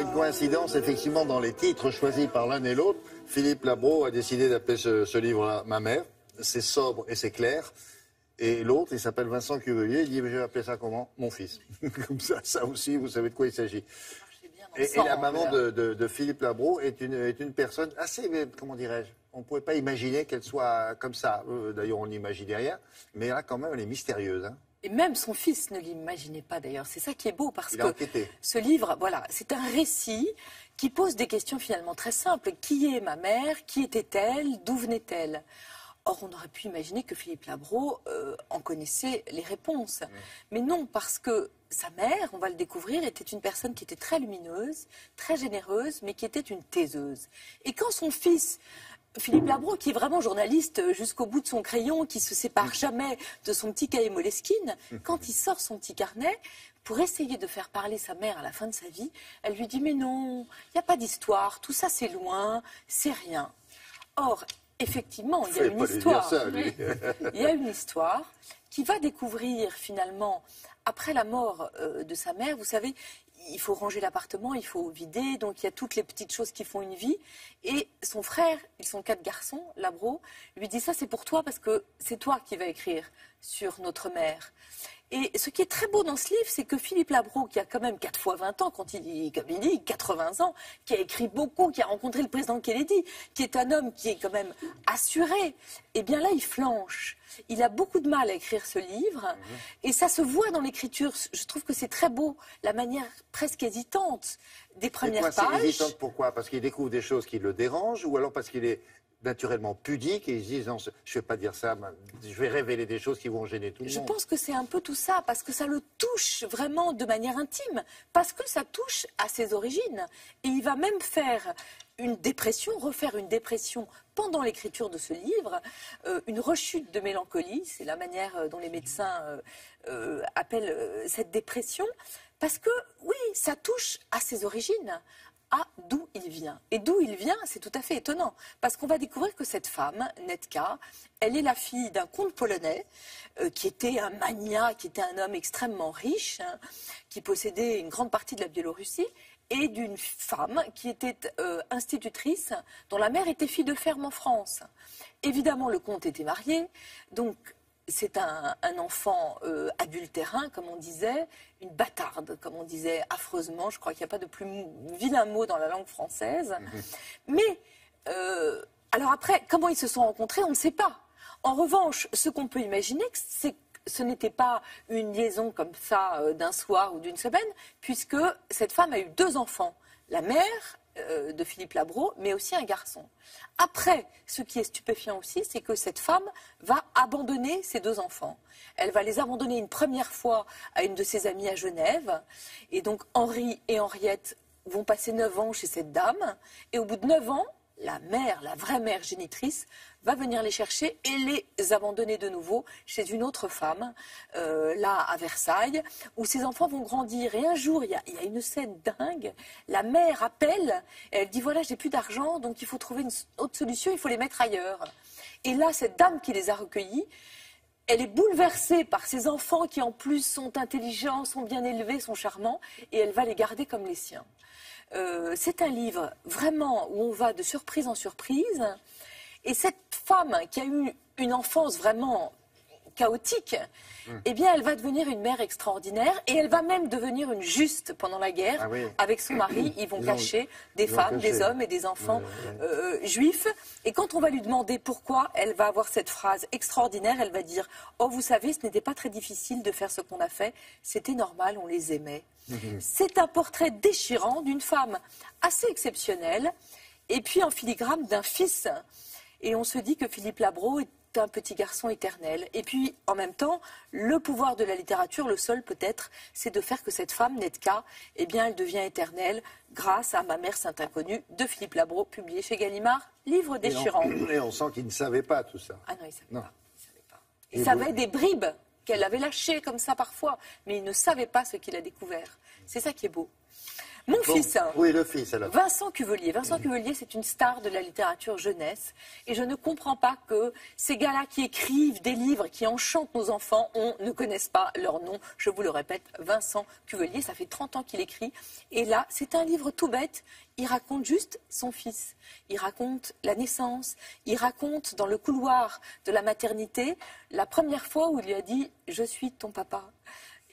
une coïncidence, effectivement, dans les titres choisis par l'un et l'autre. Philippe Labro a décidé d'appeler ce livre-là « Ma mère ». C'est sobre et c'est clair. Et l'autre, il s'appelle Vincent Cuvelier. Il dit, je vais appeler ça comment? Mon fils. Comme ça aussi, vous savez de quoi il s'agit. Et la maman de Philippe Labro est une personne assez, comment dirais-je, on ne pouvait pas imaginer qu'elle soit comme ça. D'ailleurs, on n'imaginait rien. Mais là, quand même, elle est mystérieuse. Hein. Et même son fils ne l'imaginait pas d'ailleurs. C'est ça qui est beau parce que enquêté. Ce livre, voilà, c'est un récit qui pose des questions finalement très simples. Qui est ma mère? Qui était-elle? D'où venait-elle? Or, on aurait pu imaginer que Philippe Labro en connaissait les réponses. Mais non, parce que sa mère, on va le découvrir, était une personne qui était très lumineuse, très généreuse, mais qui était une taiseuse. Et quand son fils... Philippe Labro, qui est vraiment journaliste jusqu'au bout de son crayon, qui se sépare jamais de son petit cahier Moleskine, quand il sort son petit carnet, pour essayer de faire parler sa mère à la fin de sa vie, elle lui dit « Mais non, il n'y a pas d'histoire, tout ça c'est loin, c'est rien ». Or, effectivement, il y a une histoire. Il y a une histoire qui va découvrir finalement, après la mort de sa mère, vous savez, il faut ranger l'appartement, il faut vider, donc il y a toutes les petites choses qui font une vie. Et son frère, ils sont 4 garçons, Labro, lui dit ça c'est pour toi parce que c'est toi qui vas écrire sur notre mère. Et ce qui est très beau dans ce livre, c'est que Philippe Labro, qui a quand même 4 fois 20 ans, quand comme il dit, 80 ans, qui a écrit beaucoup, qui a rencontré le président Kennedy, qui est un homme qui est quand même assuré, et bien là, il flanche. Il a beaucoup de mal à écrire ce livre, et ça se voit dans l'écriture. Je trouve que c'est très beau, la manière presque hésitante des premières pages. C'est hésitante pourquoi? Parce qu'il découvre des choses qui le dérangent, ou alors parce qu'il est naturellement pudique et ils se disent non, je ne vais pas dire ça, je vais révéler des choses qui vont gêner tout le monde. Je pense que c'est un peu tout ça, parce que ça le touche vraiment de manière intime, parce que ça touche à ses origines. Et il va même faire une dépression, refaire une dépression pendant l'écriture de ce livre, une rechute de mélancolie, c'est la manière dont les médecins appellent cette dépression, parce que oui, ça touche à ses origines. À d'où il vient. Et d'où il vient, c'est tout à fait étonnant. Parce qu'on va découvrir que cette femme, Netka, elle est la fille d'un comte polonais qui était un magnat, qui était un homme extrêmement riche, hein, qui possédait une grande partie de la Biélorussie, et d'une femme qui était institutrice, dont la mère était fille de ferme en France. Évidemment, le comte était marié, donc... C'est un enfant adultérin, comme on disait, une bâtarde, comme on disait affreusement. Je crois qu'il n'y a pas de plus vilain mot dans la langue française. Mais, alors après, comment ils se sont rencontrés, on ne sait pas. En revanche, ce qu'on peut imaginer, c'est que ce n'était pas une liaison comme ça d'un soir ou d'une semaine, puisque cette femme a eu 2 enfants. La mère de Philippe Labro, mais aussi un garçon. Après, ce qui est stupéfiant aussi, c'est que cette femme va abandonner ses 2 enfants. Elle va les abandonner une première fois à une de ses amies à Genève. Et donc Henri et Henriette vont passer 9 ans chez cette dame. Et au bout de 9 ans, la mère, la vraie mère génitrice, va venir les chercher et les abandonner de nouveau chez une autre femme, là à Versailles, où ses enfants vont grandir. Et un jour, il y a une scène dingue, la mère appelle, et elle dit voilà, j'ai plus d'argent, donc il faut trouver une autre solution, il faut les mettre ailleurs. Et là, cette dame qui les a recueillis, elle est bouleversée par ces enfants qui en plus sont intelligents, sont bien élevés, sont charmants, et elle va les garder comme les siens. C'est un livre vraiment où on va de surprise en surprise. Et cette femme qui a eu une enfance vraiment chaotique, eh bien, elle va devenir une mère extraordinaire et elle va même devenir une juste pendant la guerre. Ah oui. Avec son mari. Ils vont cacher des femmes, des hommes et des enfants juifs. Et quand on va lui demander pourquoi, elle va avoir cette phrase extraordinaire. Elle va dire « Oh, vous savez, ce n'était pas très difficile de faire ce qu'on a fait. C'était normal, on les aimait. » C'est un portrait déchirant d'une femme assez exceptionnelle et puis en filigrane d'un fils. Et on se dit que Philippe Labro est un petit garçon éternel. Et puis, en même temps, le pouvoir de la littérature, le seul peut-être, c'est de faire que cette femme, Netka, eh bien, elle devient éternelle grâce à Ma mère saint inconnue de Philippe Labro, publié chez Gallimard, livre déchirant. Et on sent qu'il ne savait pas tout ça. Ah non, il ne savait pas. Il savait des bribes qu'elle avait lâchées comme ça parfois, mais il ne savait pas ce qu'il a découvert. C'est ça qui est beau. Mon Bon, fils. Oui, le fils, alors. Vincent Cuvelier. Vincent Cuvelier, c'est une star de la littérature jeunesse. Et je ne comprends pas que ces gars-là qui écrivent des livres qui enchantent nos enfants, on ne connaisse pas leur nom. Je vous le répète, Vincent Cuvelier, ça fait 30 ans qu'il écrit. Et là, c'est un livre tout bête. Il raconte juste son fils. Il raconte la naissance. Il raconte dans le couloir de la maternité la première fois où il lui a dit « Je suis ton papa ».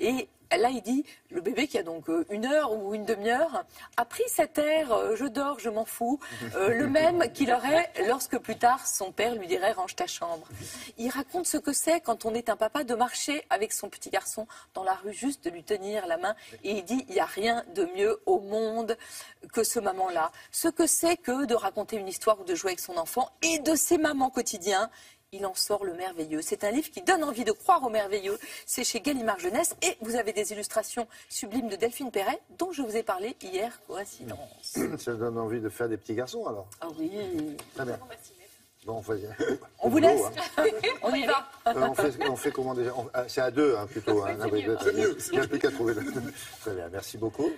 Et là, il dit, le bébé qui a donc 1 heure ou une demi-heure, a pris cet air, je dors, je m'en fous, le même qu'il aurait lorsque plus tard son père lui dirait, range ta chambre. Il raconte ce que c'est quand on est un papa de marcher avec son petit garçon dans la rue, juste de lui tenir la main. Et il dit, il n'y a rien de mieux au monde que ce maman-là. Ce que c'est que de raconter une histoire ou de jouer avec son enfant et de ses mamans quotidiens. Il en sort le merveilleux. C'est un livre qui donne envie de croire au merveilleux. C'est chez Gallimard Jeunesse. Et vous avez des illustrations sublimes de Delphine Perret, dont je vous ai parlé hier. Coïncidence. Ça donne envie de faire des petits garçons, alors. Ah oui. Très bien. Bon, on vous laisse. On y va. On fait comment déjà C'est à 2, plutôt. C'est mieux. Il n'y a plus qu'à trouver le... Très bien, merci beaucoup.